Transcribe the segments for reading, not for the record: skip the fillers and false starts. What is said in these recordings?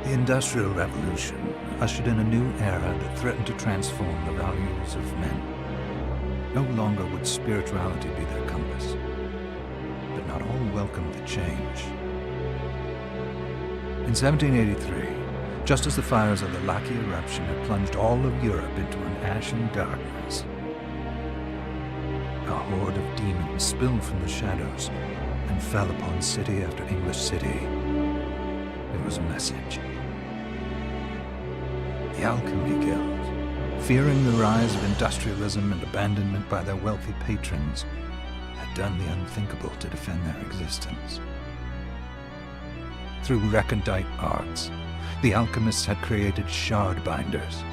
The Industrial Revolution ushered in a new era that threatened to transform the values of men. No longer would spirituality be their compass, but not all welcomed the change. In 1783, just as the fires of the Laki eruption had plunged all of Europe into an ashen darkness, a horde of demons spilled from the shadows and fell upon city after English city. It was a message. The Alchemy Guild, fearing the rise of industrialism and abandonment by their wealthy patrons, had done the unthinkable to defend their existence. Through recondite arts, the alchemists had created shard binders,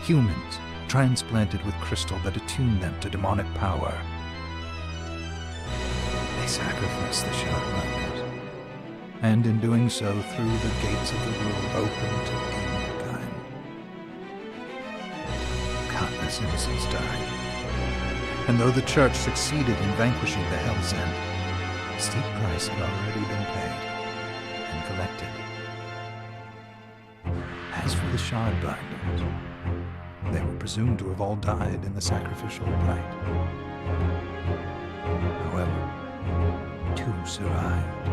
humans transplanted with crystal that attuned them to demonic power. They sacrificed the shard binders, and in doing so threw the gates of the world open to demonkind. Countless innocents died, and though the Church succeeded in vanquishing the Hell's End, a steep price had already been paid and collected. As for the shard binders, they were presumed to have all died in the sacrificial rite. However, two survived.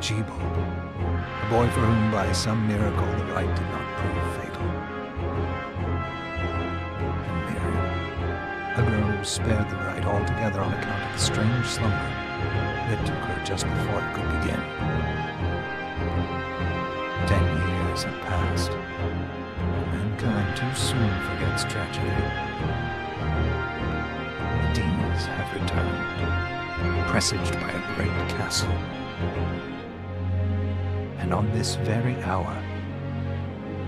Gebel, a boy for whom by some miracle the rite did not prove fatal. And Mariam, a girl who was spared the rite altogether on account of the strange slumber that took her just before it could begin. 10 years have passed. Mankind too soon forgets tragedy. The demons have returned, presaged by a great castle. And on this very hour,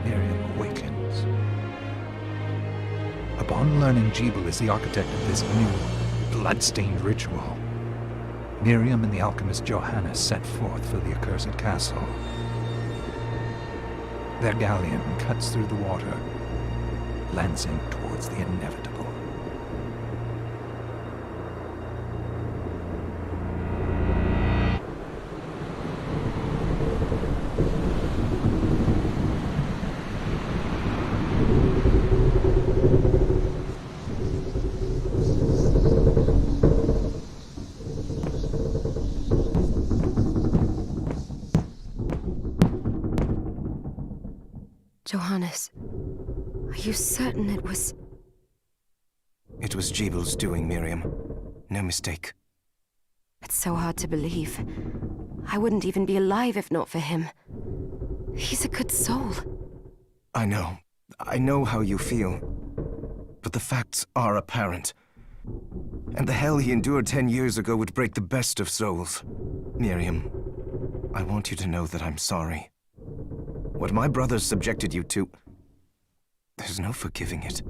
Mariam awakens. Upon learning Gebel is the architect of this new, bloodstained ritual, Mariam and the alchemist Johannes set forth for the accursed castle. Their galleon cuts through the water, lancing towards the inevitable. Johannes, are you certain it was... It was Gebel's doing, Mariam. No mistake. It's so hard to believe. I wouldn't even be alive if not for him. He's a good soul. I know. I know how you feel. But the facts are apparent. And the hell he endured 10 years ago would break the best of souls. Mariam, I want you to know that I'm sorry. What my brothers subjected you to, there's no forgiving it.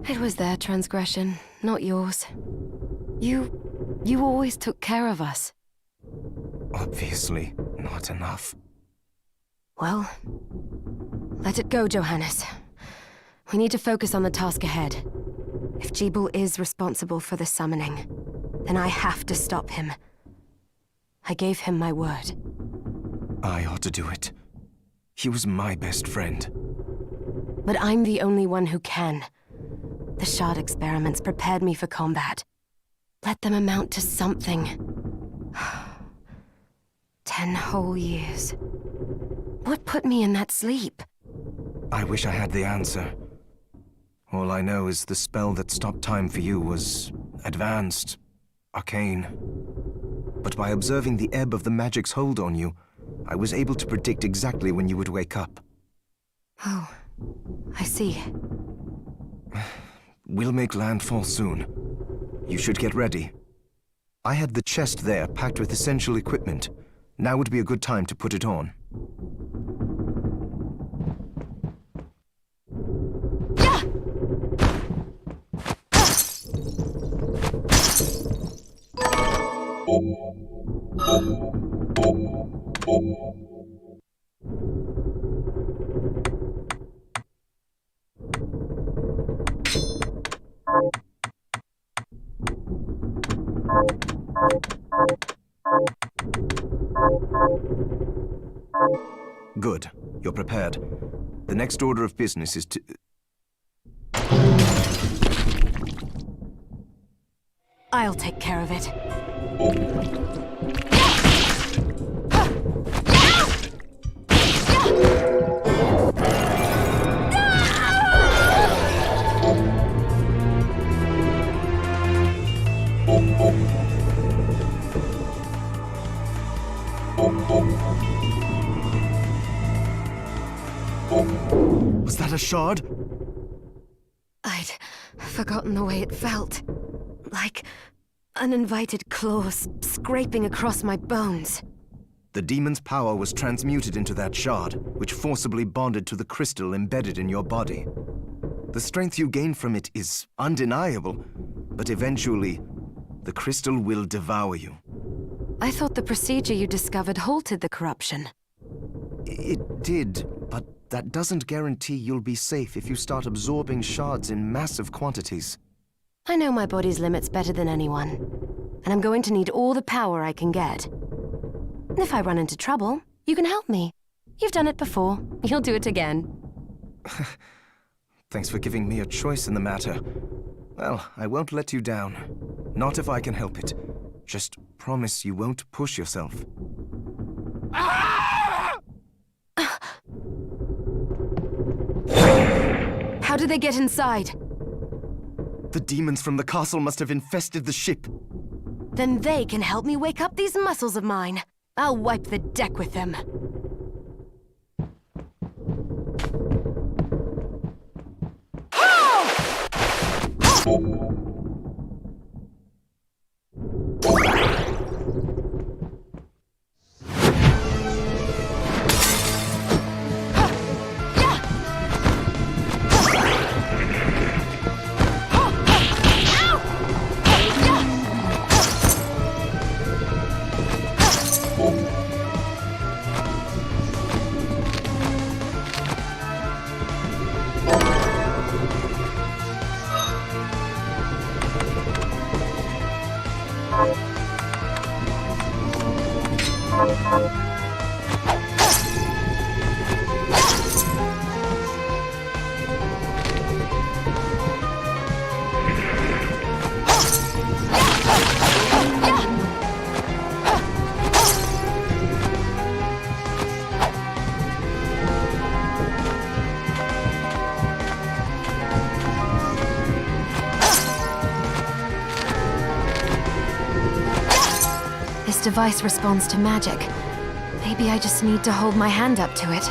It was their transgression, not yours. You always took care of us. Obviously, not enough. Well, let it go, Johannes. We need to focus on the task ahead. If Gebel is responsible for the summoning, then I have to stop him. I gave him my word. I ought to do it. He was my best friend. But I'm the only one who can. The shard experiments prepared me for combat. Let them amount to something. 10 whole years. What put me in that sleep? I wish I had the answer. All I know is the spell that stopped time for you was advanced, arcane. But by observing the ebb of the magic's hold on you, I was able to predict exactly when you would wake up. Oh, I see. We'll make landfall soon. You should get ready. I had the chest there packed with essential equipment. Now would be a good time to put it on. Good. You're prepared. The next order of business is to... I'll take care of it. Was that a shard? I'd forgotten the way it felt. Like uninvited claws scraping across my bones. The demon's power was transmuted into that shard, which forcibly bonded to the crystal embedded in your body. The strength you gain from it is undeniable, but eventually, the crystal will devour you. I thought the procedure you discovered halted the corruption. It did, but that doesn't guarantee you'll be safe if you start absorbing shards in massive quantities. I know my body's limits better than anyone, and I'm going to need all the power I can get. If I run into trouble, you can help me. You've done it before. You'll do it again. Thanks for giving me a choice in the matter. Well, I won't let you down. Not if I can help it. Just promise you won't push yourself. How did they get inside? The demons from the castle must have infested the ship. Then they can help me wake up these muscles of mine. I'll wipe the deck with them. This device responds to magic. Maybe I just need to hold my hand up to it.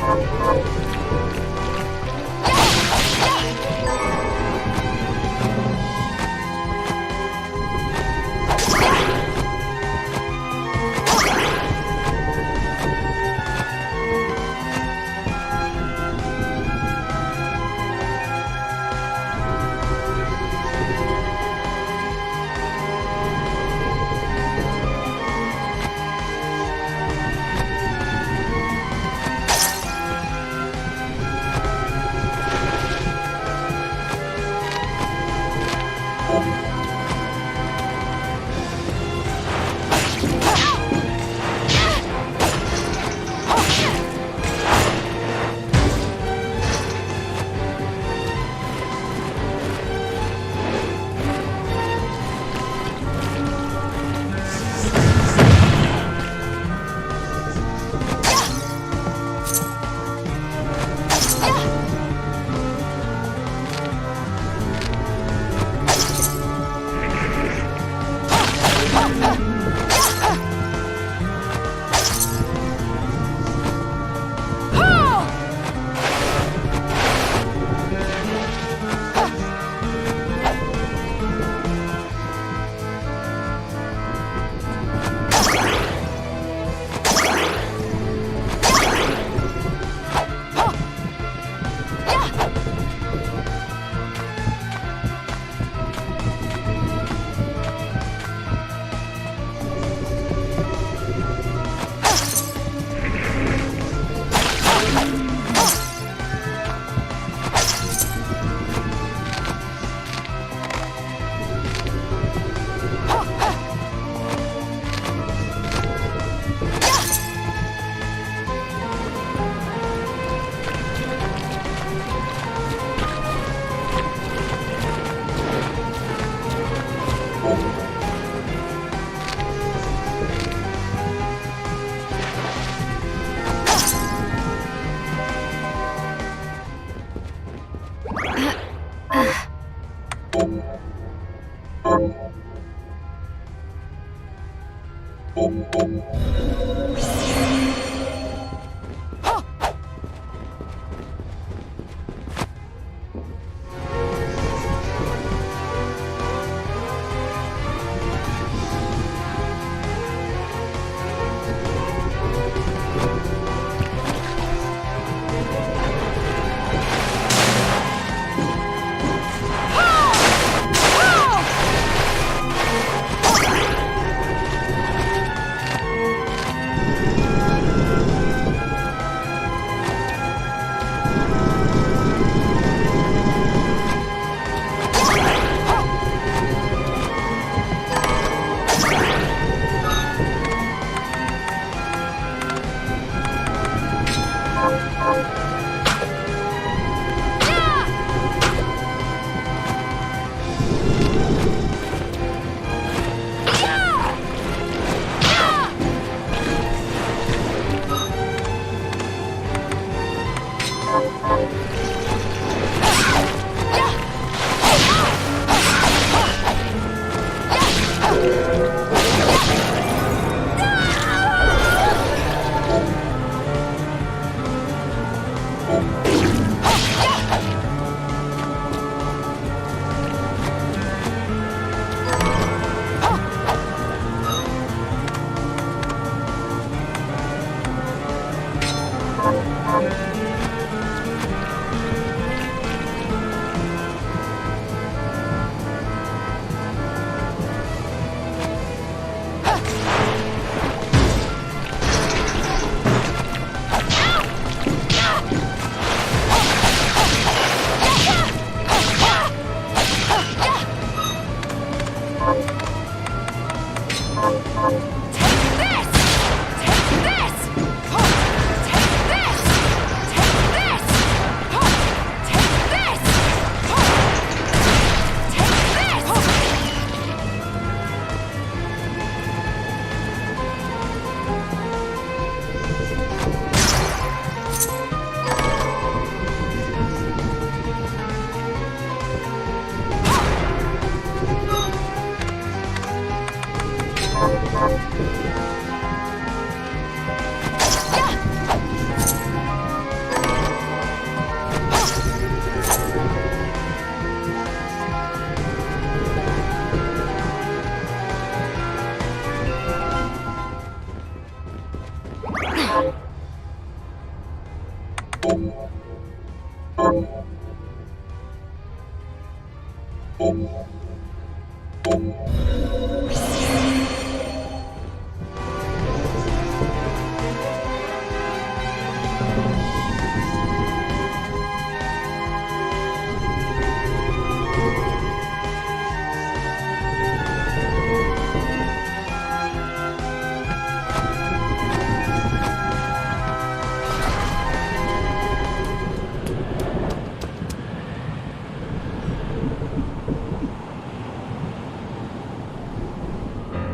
Take this!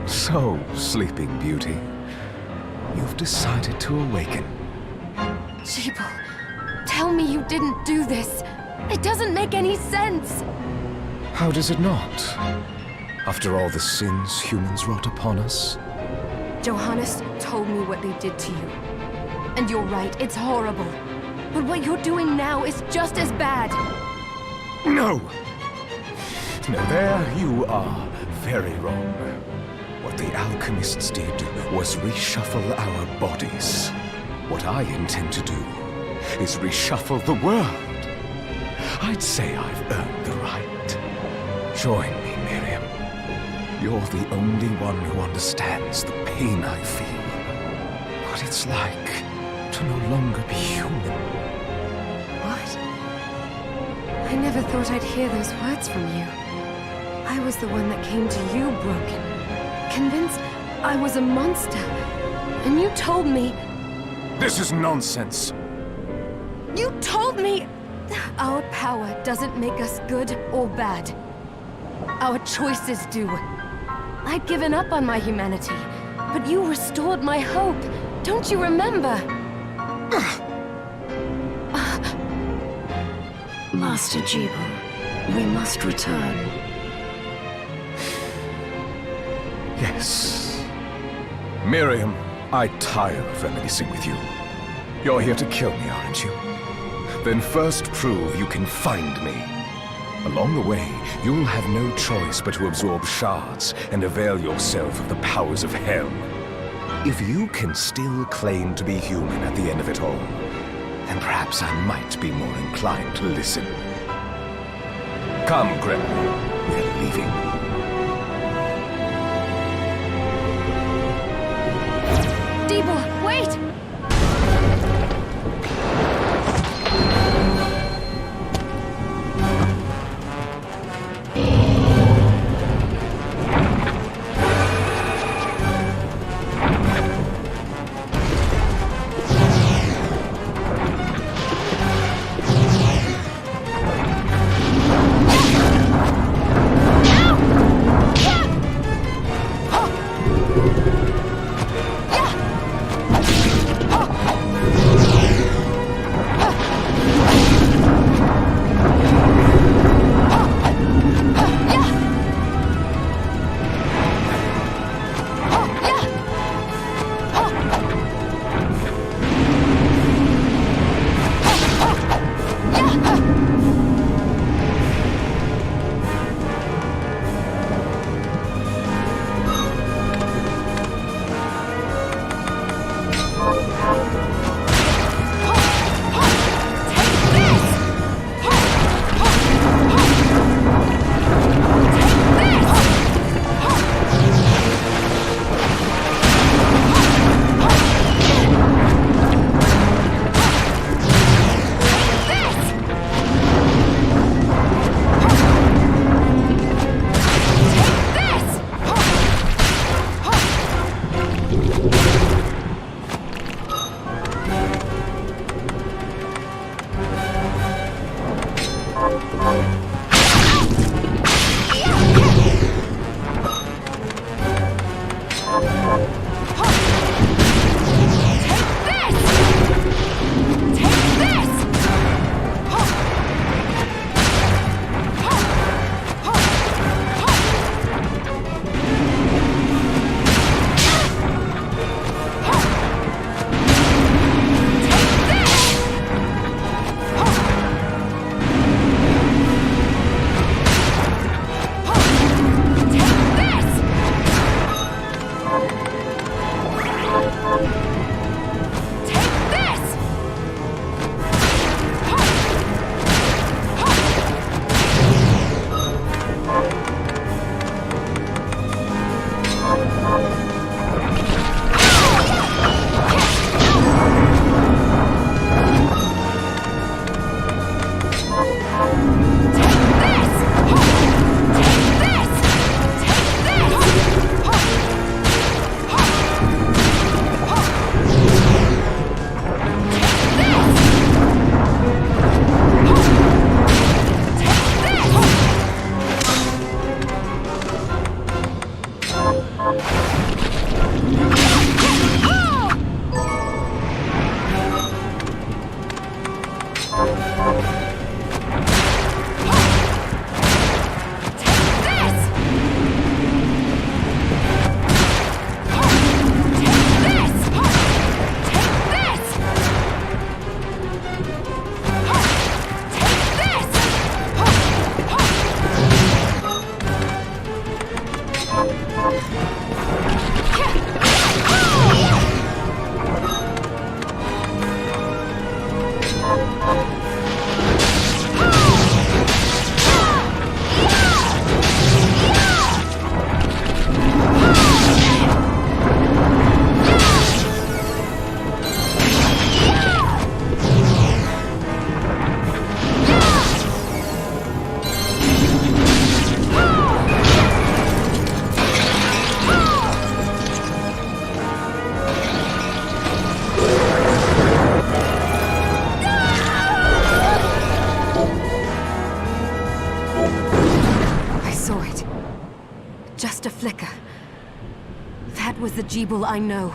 So, Sleeping Beauty, you've decided to awaken. Gebel, tell me you didn't do this. It doesn't make any sense. How does it not? After all the sins humans wrought upon us? Johannes told me what they did to you. And you're right, it's horrible. But what you're doing now is just as bad. No! No, there you are very wrong. What the alchemists did was reshuffle our bodies. What I intend to do is reshuffle the world. I'd say I've earned the right. Join me, Mariam. You're the only one who understands the pain I feel. What it's like to no longer be human. What? I never thought I'd hear those words from you. I was the one that came to you broken, convinced I was a monster. And you told me... This is nonsense. You told me our power doesn't make us good or bad. Our choices do. I'd given up on my humanity, but you restored my hope. Don't you remember? Master Gebel, we must return. Yes. Mariam, I tire of reminiscing with you. You're here to kill me, aren't you? Then first prove you can find me. Along the way, you'll have no choice but to absorb shards and avail yourself of the powers of hell. If you can still claim to be human at the end of it all, then perhaps I might be more inclined to listen. Come, Gebel. We're leaving. Gebel, wait! the Gebel I know.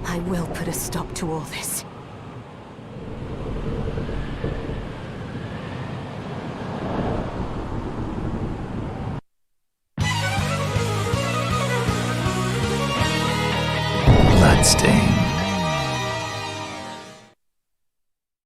I will put a stop to all this. Bloodstained.